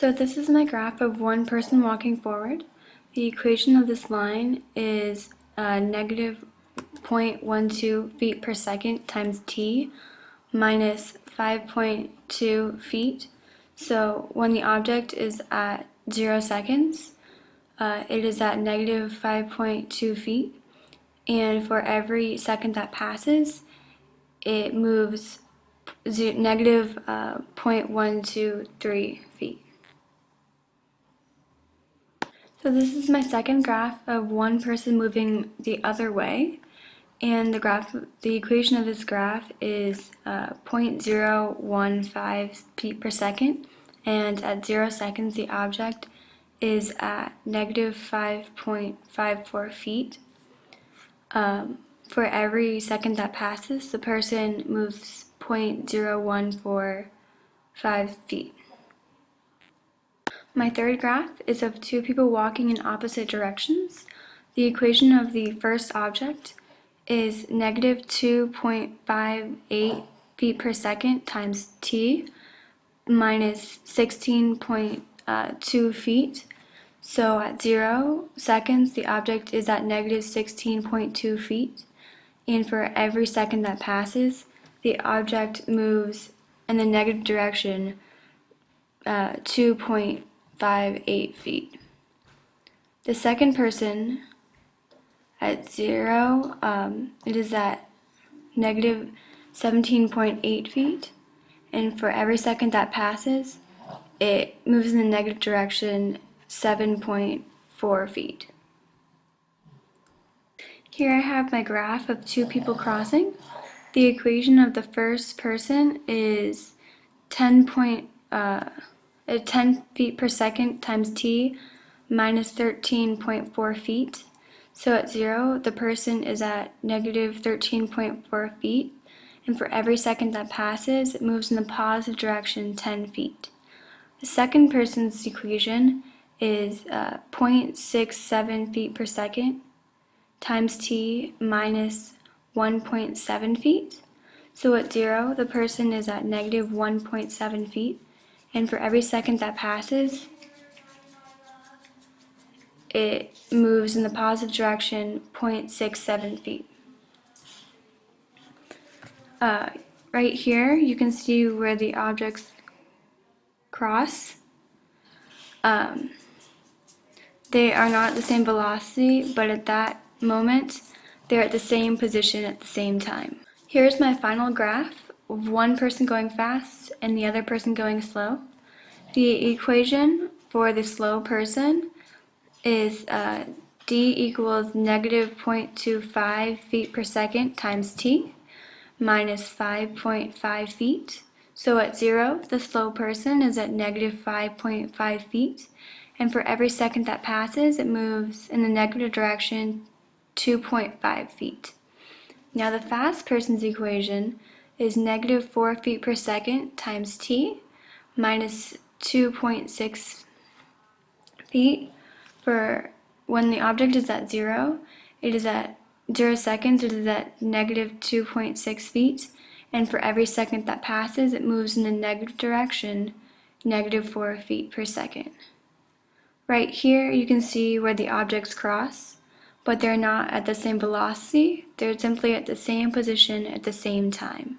So this is my graph of one person walking forward. The equation of this line is negative 0.12 feet per second times t minus 5.2 feet. So when the object is at 0 seconds, it is at negative 5.2 feet. And for every second that passes, it moves negative 0.123 feet. So this is my second graph of one person moving the other way, and the equation of this graph is 0.015 feet per second, and at 0 seconds the object is at negative 5.54 feet. For every second that passes, the person moves 0.0145 feet. My third graph is of two people walking in opposite directions. The equation of the first object is negative 2.58 feet per second times t minus 16.2 feet. So at 0 seconds, the object is at negative 16.2 feet. And for every second that passes, the object moves in the negative direction 2.58 feet. The second person at 0, it is at negative 17.8 feet, and for every second that passes, it moves in the negative direction 7.4 feet. Here I have my graph of two people crossing. The equation of the first person is 10 feet per second times t minus 13.4 feet. So at 0, the person is at negative 13.4 feet, and for every second that passes, it moves in the positive direction 10 feet. The second person's equation is 0.67 feet per second times t minus 1.7 feet. So at 0, the person is at negative 1.7 feet, and for every second that passes, it moves in the positive direction 0.67 feet. Right here, you can see where the objects cross. They are not at the same velocity, but at that moment, they're at the same position at the same time. Here's my final graph of one person going fast and the other person going slow. The equation for the slow person is d equals negative 0.25 feet per second times t minus 5.5 feet. So at 0, the slow person is at negative 5.5 feet, and for every second that passes, it moves in the negative direction 2.5 feet. Now the fast person's equation is negative 4 feet per second times t minus 2.6 feet. For when the object is at 0, it is at 0 seconds, it is at negative 2.6 feet, and for every second that passes, it moves in the negative direction, negative 4 feet per second. Right here, you can see where the objects cross, but they're not at the same velocity, they're simply at the same position at the same time.